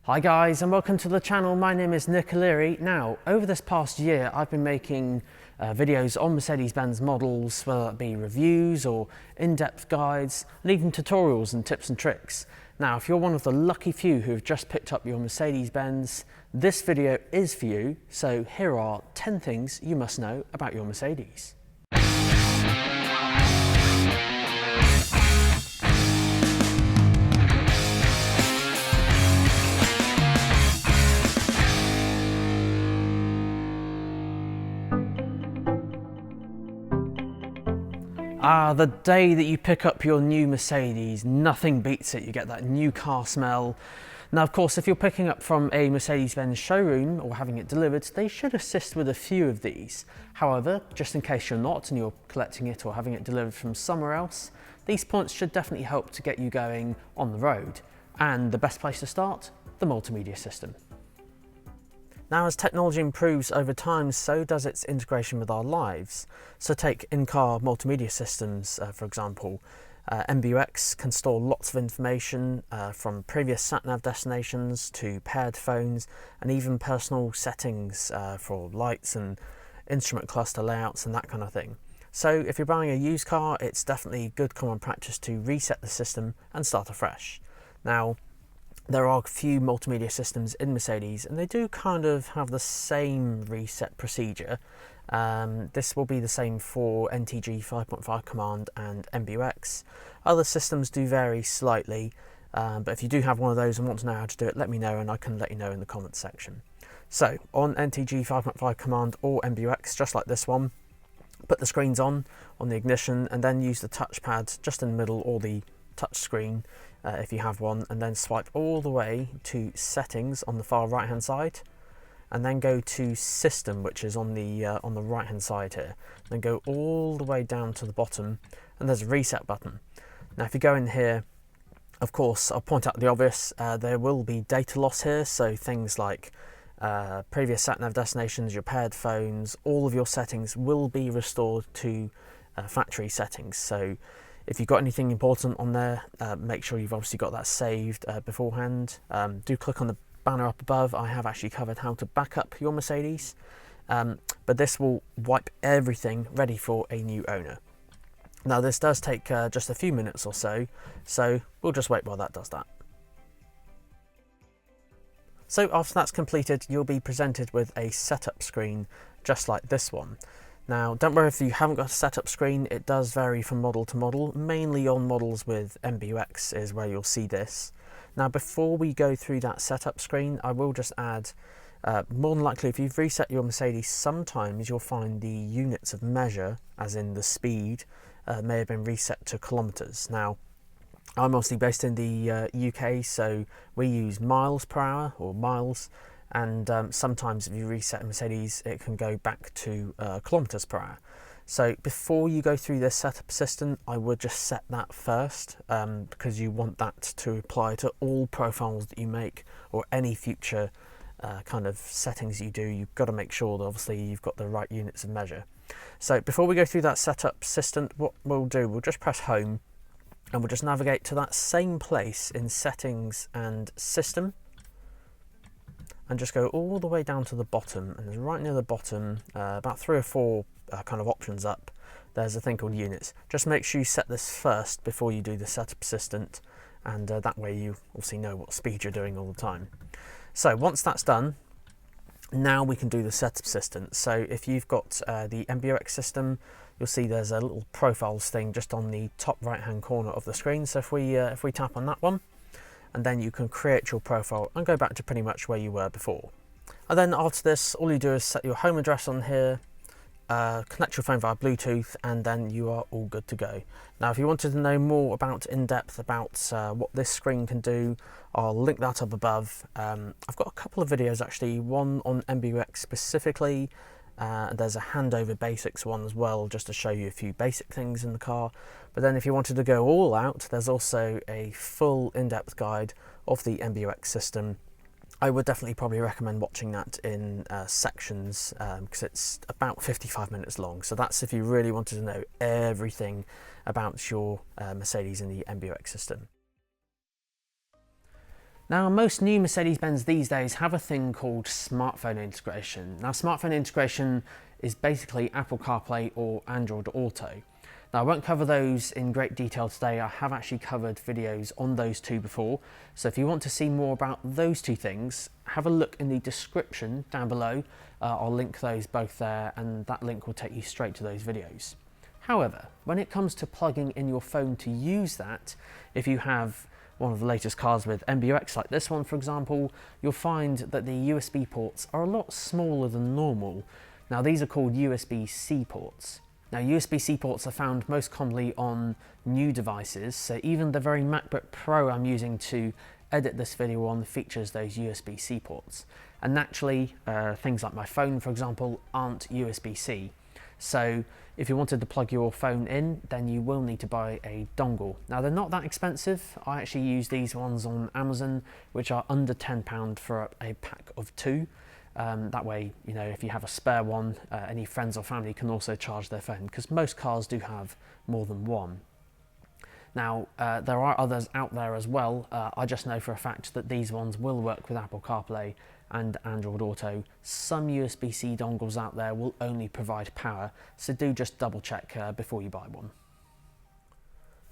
Hi guys and welcome to the channel. My name is Nick O'Leary. Now, over this past year I've been making videos on Mercedes-Benz models, whether that be reviews or in-depth guides and even tutorials and tips and tricks. Now, if you're one of the lucky few who have just picked up your Mercedes-Benz, this video is for you. So here are 10 things you must know about your Mercedes. The day that you pick up your new Mercedes, nothing beats it. You get that new car smell. Now, of course, if you're picking up from a Mercedes-Benz showroom or having it delivered, they should assist with a few of these. However, just in case you're not and you're collecting it or having it delivered from somewhere else, these points should definitely help to get you going on the road. And the best place to start? The multimedia system. Now, as technology improves over time, so does its integration with our lives. So take in-car multimedia systems, for example. MBUX can store lots of information from previous sat-nav destinations to paired phones and even personal settings for lights and instrument cluster layouts and that kind of thing. So if you're buying a used car, it's definitely good common practice to reset the system and start afresh. Now, there are a few multimedia systems in Mercedes and they do kind of have the same reset procedure. This will be the same for NTG 5.5 command and MBUX. Other systems do vary slightly, but if you do have one of those and want to know how to do it, let me know and I can let you know in the comments section. So on NTG 5.5 command or MBUX, just like this one, put the screens on the ignition and then use the touchpad just in the middle or the touch screen if you have one, and then swipe all the way to settings on the far right hand side and then go to system, which is on the right hand side here. Then go all the way down to the bottom and there's a reset button. Now if you go in here, of course I'll point out the obvious, there will be data loss here, so things like previous sat-nav destinations, your paired phones, all of your settings will be restored to factory settings. So if you've got anything important on there, make sure you've obviously got that saved beforehand. Do click on the banner up above. I have actually covered how to back up your Mercedes, but this will wipe everything ready for a new owner. Now this does take just a few minutes or so we'll just wait while that does that. So after that's completed, you'll be presented with a setup screen just like this one. Now, don't worry if you haven't got a setup screen, it does vary from model to model. Mainly on models with MBUX is where you'll see this. Now, before we go through that setup screen, I will just add, more than likely if you've reset your Mercedes, sometimes you'll find the units of measure, as in the speed, may have been reset to kilometres. Now, I'm mostly based in the UK, so we use miles per hour or miles. And sometimes if you reset a Mercedes, it can go back to kilometers per hour. So before you go through this setup assistant, I would just set that first because you want that to apply to all profiles that you make or any future kind of settings you do. You've got to make sure that obviously you've got the right units of measure. So before we go through that setup assistant, what we'll do, we'll just press home and we'll just navigate to that same place in settings and system. And just go all the way down to the bottom, and right near the bottom, about 3 or 4 kind of options up, there's a thing called units. Just make sure you set this first before you do the setup assistant, and that way you obviously know what speed you're doing all the time. So once that's done, now we can do the setup assistant. So if you've got the MBUX system, you'll see there's a little profiles thing just on the top right hand corner of the screen. So if we tap on that one, and then you can create your profile and go back to pretty much where you were before. And then after this, all you do is set your home address on here, connect your phone via Bluetooth, and then you are all good to go. Now, if you wanted to know more about in-depth about what this screen can do, I'll link that up above. I've got a couple of videos actually, one on MBUX specifically. There's a handover basics one as well, just to show you a few basic things in the car. But then if you wanted to go all out, there's also a full in-depth guide of the MBUX system. I would definitely probably recommend watching that in sections because it's about 55 minutes long. So that's if you really wanted to know everything about your Mercedes in the MBUX system. Now, most new Mercedes-Benz these days have a thing called smartphone integration. Now, smartphone integration is basically Apple CarPlay or Android Auto. Now, I won't cover those in great detail today. I have actually covered videos on those two before. So if you want to see more about those two things, have a look in the description down below. I'll link those both there, and that link will take you straight to those videos. However, when it comes to plugging in your phone to use that, if you have one of the latest cars with MBUX like this one, for example, you'll find that the USB ports are a lot smaller than normal. Now, these are called USB-C ports. Now, USB-C ports are found most commonly on new devices, so even the very MacBook Pro I'm using to edit this video on features those USB-C ports. And naturally, things like my phone, for example, aren't USB-C. So if you wanted to plug your phone in, then you will need to buy a dongle. Now, they're not that expensive. I actually use these ones on Amazon, which are under £10 for a pack of 2. That way, you know, if you have a spare one, any friends or family can also charge their phone, because most cars do have more than one. Now, there are others out there as well. I just know for a fact that these ones will work with Apple CarPlay and Android Auto. Some USB-C dongles out there will only provide power, so do just double check before you buy one.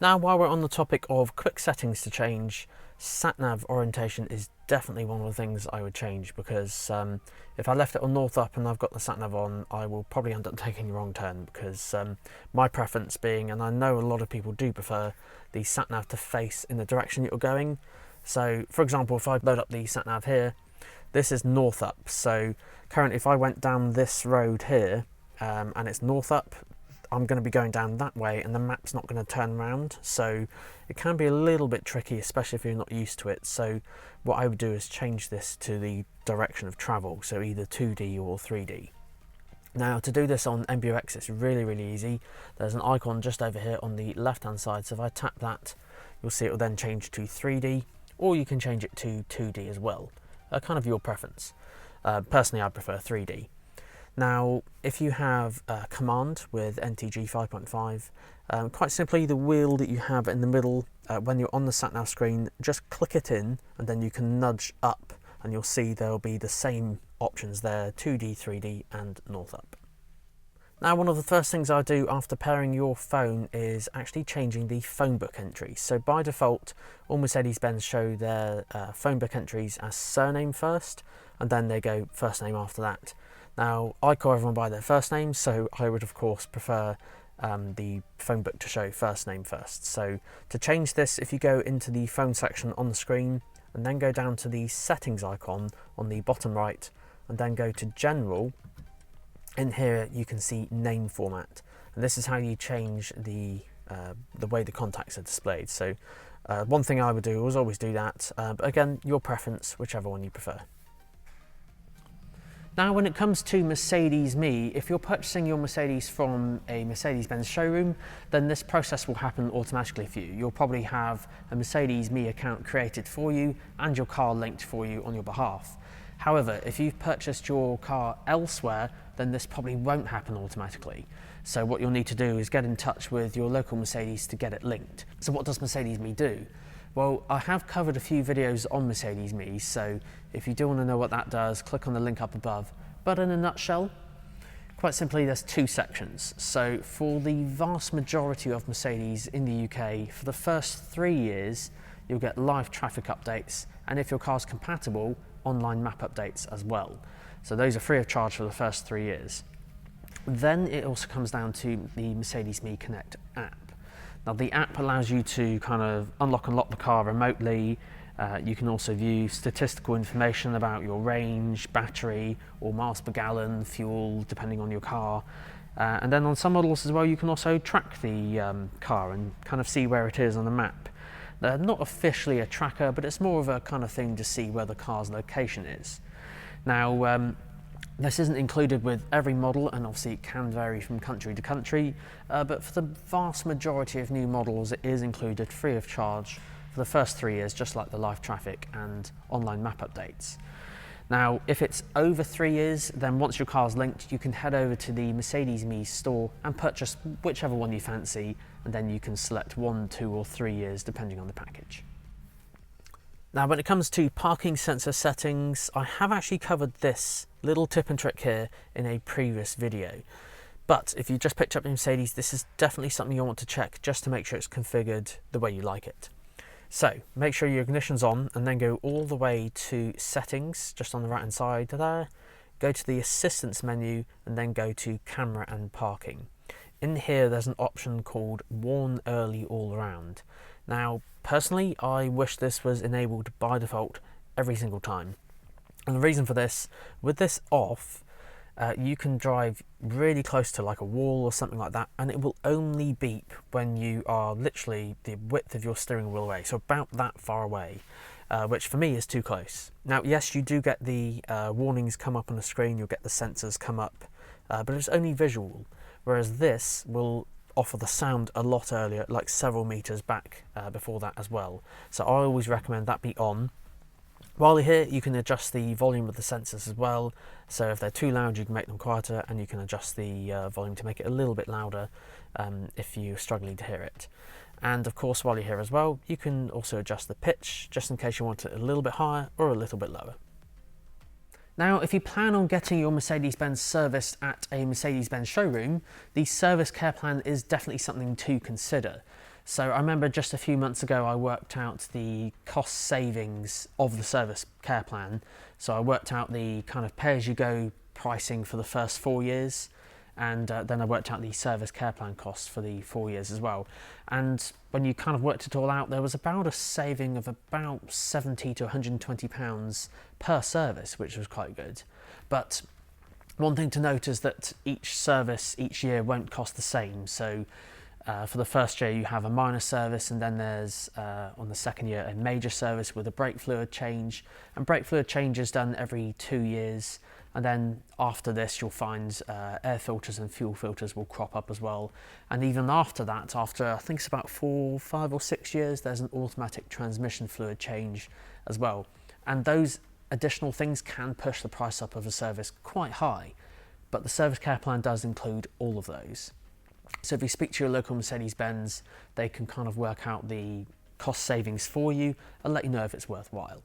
Now, while we're on the topic of quick settings to change, Nav Orientation is definitely one of the things I would change, because if I left it on North Up and I've got the sat-nav on, I will probably end up taking the wrong turn, because my preference being, and I know a lot of people do prefer the sat-nav to face in the direction you're going. So, for example, if I load up the sat-nav here, this is North Up. So currently, if I went down this road here and it's North Up, I'm going to be going down that way, and the map's not going to turn around, so it can be a little bit tricky, especially if you're not used to it. So what I would do is change this to the direction of travel, so either 2D or 3D. Now, to do this on MBUX, it's really easy. There's an icon just over here on the left hand side, so if I tap that, you'll see it will then change to 3D, or you can change it to 2D as well, kind of your preference. Personally, I prefer 3D. Now, if you have a command with NTG 5.5, quite simply the wheel that you have in the middle, when you're on the sat-nav screen, just click it in, and then you can nudge up, and you'll see there'll be the same options there, 2D, 3D and North Up. Now, one of the first things I do after pairing your phone is actually changing the phonebook entry. So by default, all Mercedes-Benz show their phonebook entries as surname first, and then they go first name after that. Now, I call everyone by their first name, so I would of course prefer the phone book to show first name first. So to change this, if you go into the phone section on the screen and then go down to the settings icon on the bottom right and then go to general, in here you can see name format, and this is how you change the way the contacts are displayed. So one thing I would do is always do that, but again, your preference, whichever one you prefer. Now, when it comes to Mercedes Me, if you're purchasing your Mercedes from a Mercedes-Benz showroom, then this process will happen automatically for you. You'll probably have a Mercedes Me account created for you and your car linked for you on your behalf. However, if you've purchased your car elsewhere, then this probably won't happen automatically. So what you'll need to do is get in touch with your local Mercedes to get it linked. So what does Mercedes Me do? Well, I have covered a few videos on Mercedes Me, so if you do want to know what that does, click on the link up above. But in a nutshell, quite simply, there's two sections. So for the vast majority of Mercedes in the UK, for the first 3 years, you'll get live traffic updates, and if your car's compatible, online map updates as well. So those are free of charge for the first 3 years. Then it also comes down to the Mercedes Me Connect app. Now, the app allows you to kind of unlock and lock the car remotely. You can also view statistical information about your range, battery, or miles per gallon, fuel, depending on your car. And then on some models as well, you can also track the car and kind of see where it is on the map. They're not officially a tracker, but it's more of a kind of thing to see where the car's location is. Now, this isn't included with every model, and obviously it can vary from country to country, but for the vast majority of new models, it is included free of charge for the first 3 years, just like the live traffic and online map updates. Now, if it's over 3 years, then once your car's linked, you can head over to the Mercedes Me store and purchase whichever one you fancy, and then you can select 1, 2 or 3 years depending on the package. Now when it comes to parking sensor settings, I have actually covered this little tip and trick here in a previous video. But if you just picked up the Mercedes, this is definitely something you'll want to check just to make sure it's configured the way you like it. So make sure your ignition's on and then go all the way to settings, just on the right hand side there. Go to the assistance menu and then go to camera and parking. In here there's an option called warn early all around. Now personally I wish this was enabled by default every single time. And the reason for this, with this off, you can drive really close to like a wall or something like that and it will only beep when you are literally the width of your steering wheel away, so about that far away, which for me is too close. Now yes, you do get the warnings come up on the screen, you'll get the sensors come up, but it's only visual, whereas this will offer the sound a lot earlier, like several meters back before that as well. So I always recommend that be on. While you're here, you can adjust the volume of the sensors as well. So if they're too loud, you can make them quieter, and you can adjust the volume to make it a little bit louder if you're struggling to hear it. And of course, while you're here as well, you can also adjust the pitch, just in case you want it a little bit higher or a little bit lower. Now, if you plan on getting your Mercedes-Benz serviced at a Mercedes-Benz showroom, the service care plan is definitely something to consider. So I remember just a few months ago I worked out the cost savings of the service care plan. So I worked out the kind of pay-as-you-go pricing for the first 4 years, and then I worked out the service care plan costs for the 4 years as well. And when you kind of worked it all out, there was about a saving of about £70 to £120 per service, which was quite good. But one thing to note is that each service each year won't cost the same. So for the first year you have a minor service, and then there's on the second year a major service with a brake fluid change, and brake fluid change is done every 2 years. And then after this you'll find air filters and fuel filters will crop up as well. And even after that, after I think it's about 4, 5 or 6 years, there's an automatic transmission fluid change as well. And those additional things can push the price up of a service quite high, but the service care plan does include all of those. So if you speak to your local Mercedes-Benz, they can kind of work out the cost savings for you and let you know if it's worthwhile.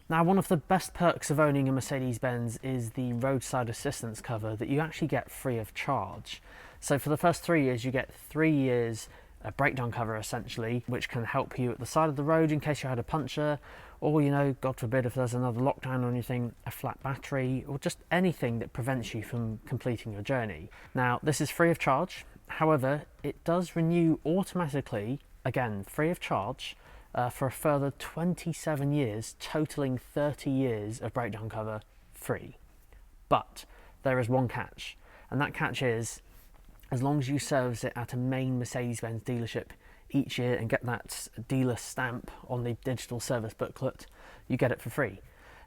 Now, one of the best perks of owning a Mercedes-Benz is the Roadside Assistance cover that you actually get free of charge. So for the first 3 years, you get 3 years breakdown cover essentially, which can help you at the side of the road in case you had a puncture, or, you know, God forbid if there's another lockdown or anything, a flat battery, or just anything that prevents you from completing your journey. Now, this is free of charge. However, it does renew automatically, again, free of charge, for a further 27 years, totaling 30 years of breakdown cover free. But there is one catch, and that catch is, as long as you service it at a main Mercedes-Benz dealership each year and get that dealer stamp on the digital service booklet, you get it for free.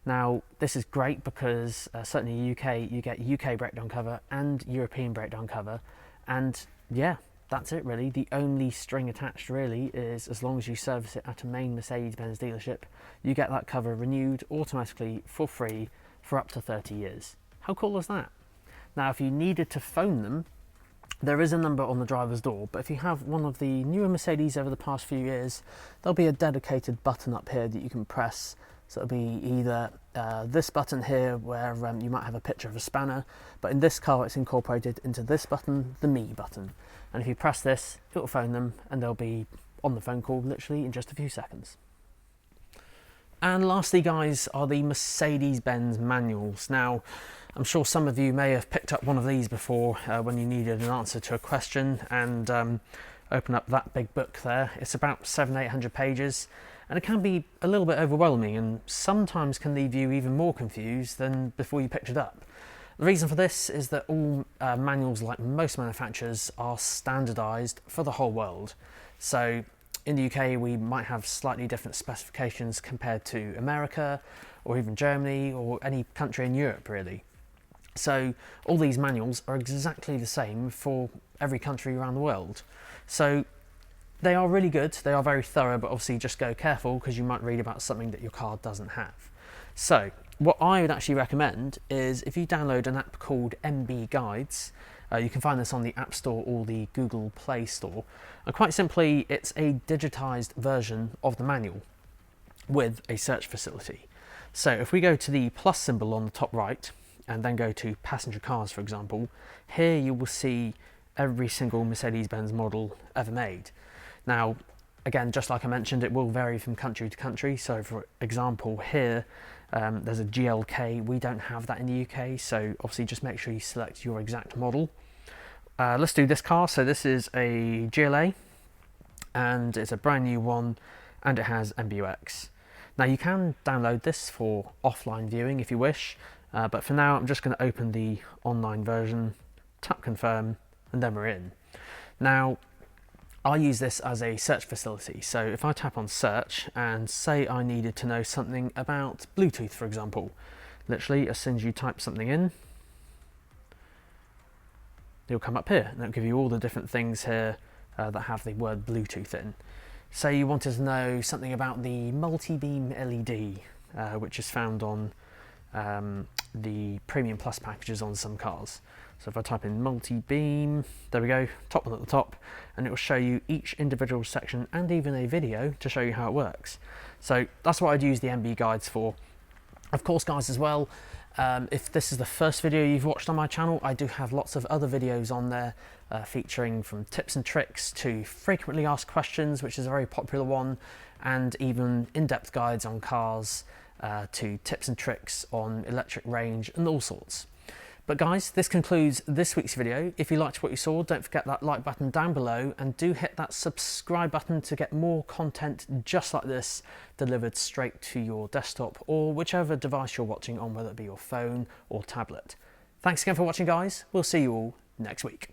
Now, this is great because certainly in the UK, you get UK breakdown cover and European breakdown cover, and yeah, that's it really. The only string attached really is, as long as you service it at a main Mercedes-Benz dealership, you get that cover renewed automatically for free for up to 30 years. How cool is that? Now, if you needed to phone them, there is a number on the driver's door, but if you have one of the newer Mercedes over the past few years, there'll be a dedicated button up here that you can press. So it'll be either this button here where you might have a picture of a spanner, but in this car it's incorporated into this button, the Me button. And if you press this, it'll phone them and they'll be on the phone call literally in just a few seconds. And lastly, guys, are the Mercedes-Benz manuals. Now, I'm sure some of you may have picked up one of these before when you needed an answer to a question, and open up that big book there. It's about 700-800 pages, and it can be a little bit overwhelming and sometimes can leave you even more confused than before you picked it up. The reason for this is that all manuals, like most manufacturers, are standardised for the whole world. So in the UK we might have slightly different specifications compared to America or even Germany or any country in Europe really. So all these manuals are exactly the same for every country around the world. So they are really good, they are very thorough, but obviously just go careful because you might read about something that your car doesn't have. So what I would actually recommend is if you download an app called MB Guides. You can find this on the App Store or the Google Play Store. And quite simply, it's a digitised version of the manual. with a search facility. So if we go to the plus symbol on the top right and then go to passenger cars, for example, here you will see every single Mercedes-Benz model ever made. Now, again, just like I mentioned, it will vary from country to country. So for example, here, there's a GLK. We don't have that in the UK. So obviously just make sure you select your exact model. Let's do this car. So this is a GLA and it's a brand new one and it has MBUX. Now you can download this for offline viewing if you wish, but for now I'm just going to open the online version, tap confirm, and then we're in. Now I use this as a search facility, so if I tap on search and say I needed to know something about Bluetooth, for example, literally as soon as you type something in, it'll come up here and it'll give you all the different things here that have the word Bluetooth in. Say you wanted to know something about the multi-beam LED, which is found on the Premium Plus packages on some cars. So if I type in multi-beam, there we go, top one at the top, and it will show you each individual section and even a video to show you how it works. So that's what I'd use the MB guides for. Of course, guys, as well, if this is the first video you've watched on my channel, I do have lots of other videos on there featuring from tips and tricks to frequently asked questions, which is a very popular one, and even in-depth guides on cars to tips and tricks on electric range and all sorts. But guys, this concludes this week's video. If you liked what you saw, don't forget that like button down below and do hit that subscribe button to get more content just like this delivered straight to your desktop or whichever device you're watching on, whether it be your phone or tablet. Thanks again for watching, guys. We'll see you all next week.